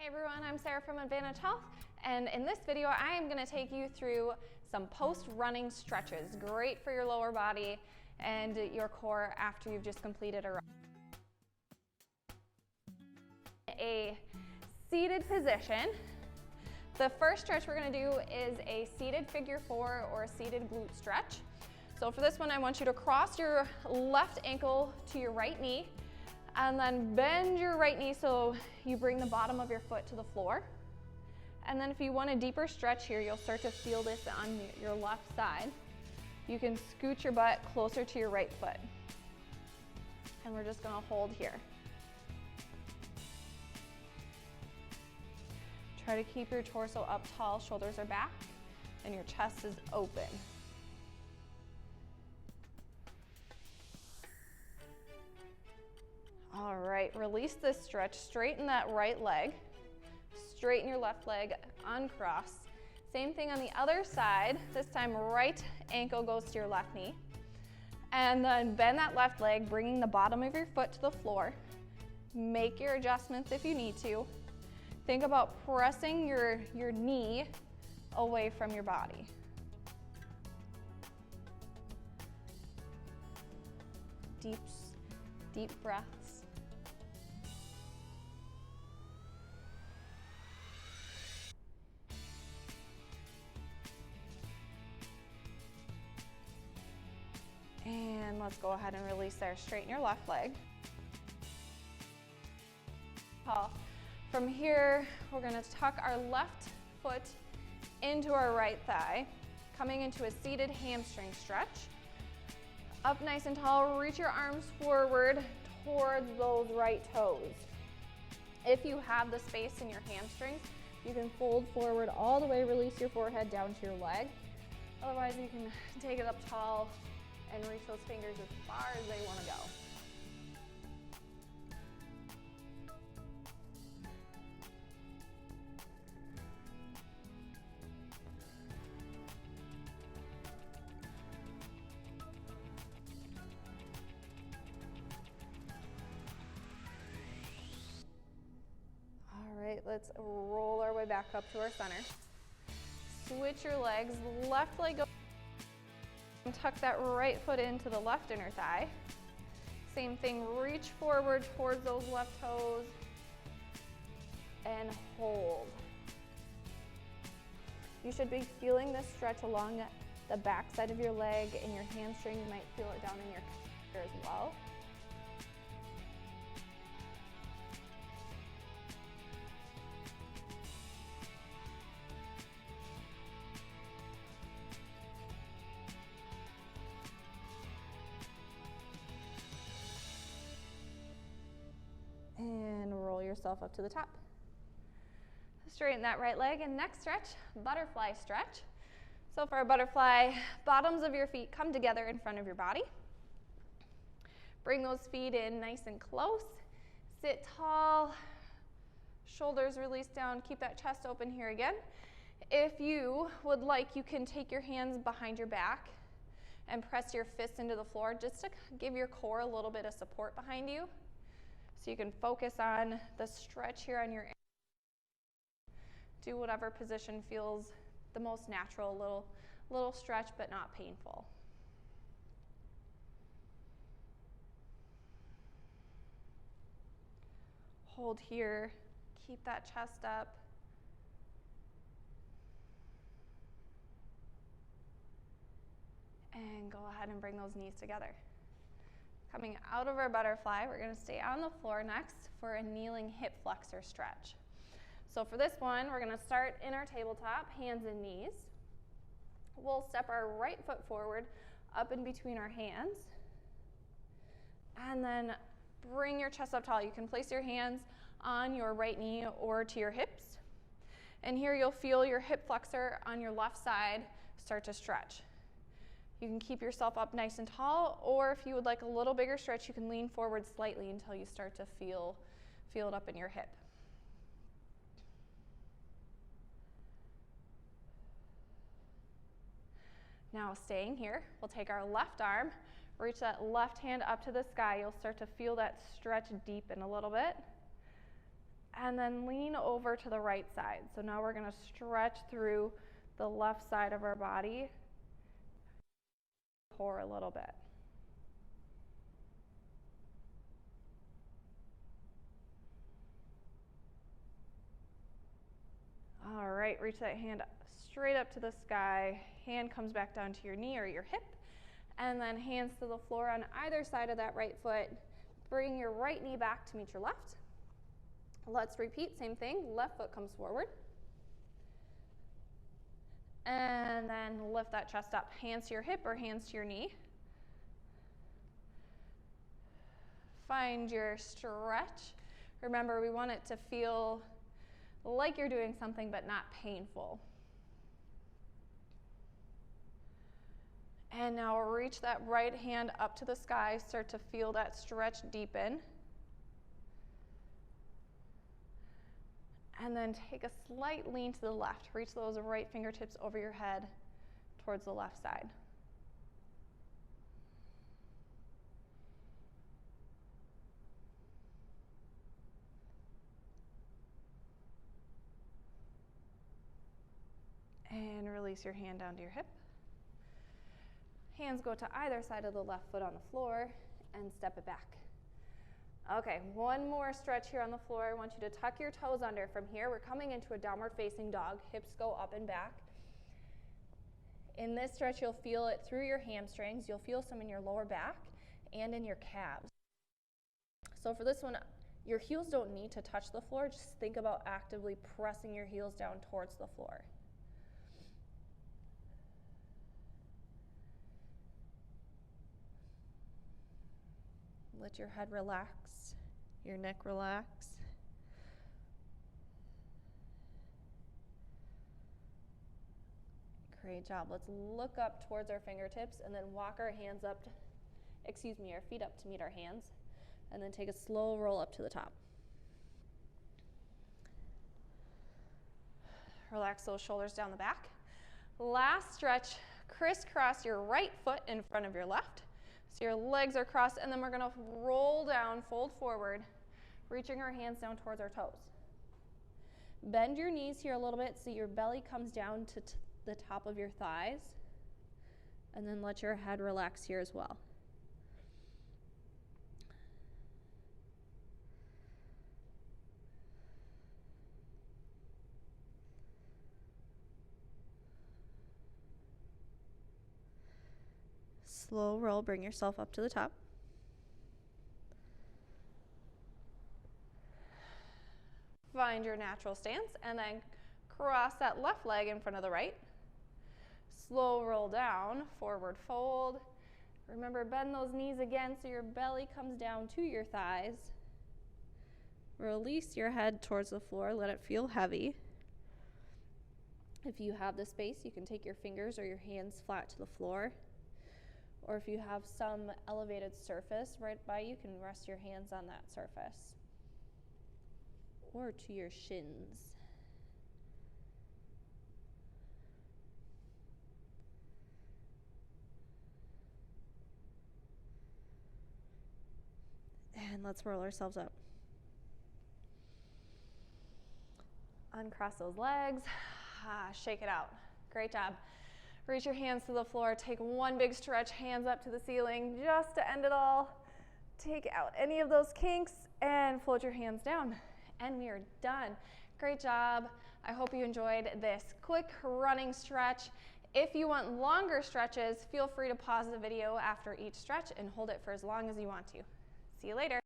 everyone, I'm Sarah from Advantage Health, and in this video I am going to take you through some post-running stretches. Great for your lower body and your core after you've just completed a run. A seated position. The first stretch we're going to do is a seated figure four or a seated glute stretch. So for this one I want you to cross your left ankle to your right knee and then bend your right knee so you bring the bottom of your foot to the floor. And then if you want a deeper stretch here, you'll start to feel this on your left side. You can scoot your butt closer to your right foot. And we're just going to hold here. Try to keep your torso up tall, shoulders are back, and your chest is open. All right, release this stretch, straighten that right leg, straighten your left leg, uncross. Same thing on the other side, this time right ankle goes to your left knee. And then bend that left leg, bringing the bottom of your foot to the floor. Make your adjustments if you need to. Think about pressing your knee away from your body. Deep breaths. And let's go ahead and release there. Straighten your left leg. From here, we're going to tuck our left foot into our right thigh, coming into a seated hamstring stretch. Up nice and tall, reach your arms forward towards those right toes. If you have the space in your hamstrings, you can fold forward all the way, release your forehead down to your leg. Otherwise, you can take it up tall and reach those fingers as far as they want to go. All right, let's roll our way back up to our center. Switch your legs, left leg goes. And tuck that right foot into the left inner thigh. Same thing, reach forward towards those left toes and hold. You should be feeling this stretch along the back side of your leg and your hamstring. You might feel it down in your calf as well. And roll yourself up to the top. Straighten that right leg, and next stretch, butterfly stretch. So for a butterfly, bottoms of your feet come together in front of your body. Bring those feet in nice and close. Sit tall, shoulders release down, keep that chest open here again. If you would like, you can take your hands behind your back and press your fists into the floor just to give your core a little bit of support behind you. So you can focus on the stretch here on your ankle. Do whatever position feels the most natural, little stretch but not painful. Hold here, keep that chest up. And go ahead and bring those knees together. Coming out of our butterfly, we're going to stay on the floor next for a kneeling hip flexor stretch. So for this one, we're going to start in our tabletop, hands and knees. We'll step our right foot forward up in between our hands. And then bring your chest up tall. You can place your hands on your right knee or to your hips. And here you'll feel your hip flexor on your left side start to stretch. You can keep yourself up nice and tall, or if you would like a little bigger stretch, you can lean forward slightly until you start to feel it up in your hip. Now staying here, we'll take our left arm, reach that left hand up to the sky. You'll start to feel that stretch deepen a little bit. And then lean over to the right side. So now we're going to stretch through the left side of our body, core a little bit. All right, reach that hand straight up to the sky. Hand comes back down to your knee or your hip, and then hands to the floor on either side of that right foot. Bring your right knee back to meet your left. Let's repeat, same thing. Left foot comes forward. And then lift that chest up. Hands to your hip or hands to your knee. Find your stretch. Remember, we want it to feel like you're doing something but not painful. And now reach that right hand up to the sky. Start to feel that stretch deepen. And then take a slight lean to the left. Reach those right fingertips over your head towards the left side. And release your hand down to your hip. Hands go to either side of the left foot on the floor and step it back. Okay, one more stretch here on the floor. I want you to tuck your toes under. From here, we're coming into a downward facing dog. Hips go up and back. In this stretch, you'll feel it through your hamstrings. You'll feel some in your lower back and in your calves. So for this one, your heels don't need to touch the floor. Just think about actively pressing your heels down towards the floor. Let your head relax, your neck relax. Great job. Let's look up towards our fingertips and then walk our hands up, our feet up to meet our hands, and then take a slow roll up to the top. Relax those shoulders down the back. Last stretch, crisscross your right foot in front of your left. So your legs are crossed, and then we're going to roll down, fold forward, reaching our hands down towards our toes. Bend your knees here a little bit so your belly comes down to the top of your thighs, and then let your head relax here as well. Slow roll, bring yourself up to the top. Find your natural stance and then cross that left leg in front of the right. Slow roll down, forward fold. Remember, bend those knees again so your belly comes down to your thighs. Release your head towards the floor, let it feel heavy. If you have the space, you can take your fingers or your hands flat to the floor. Or if you have some elevated surface right by you, can rest your hands on that surface. Or to your shins. And let's roll ourselves up. Uncross those legs. Shake it out. Great job. Reach your hands to the floor. Take one big stretch, hands up to the ceiling, just to end it all. Take out any of those kinks and float your hands down. And we are done. Great job. I hope you enjoyed this quick running stretch. If you want longer stretches, feel free to pause the video after each stretch and hold it for as long as you want to. See you later.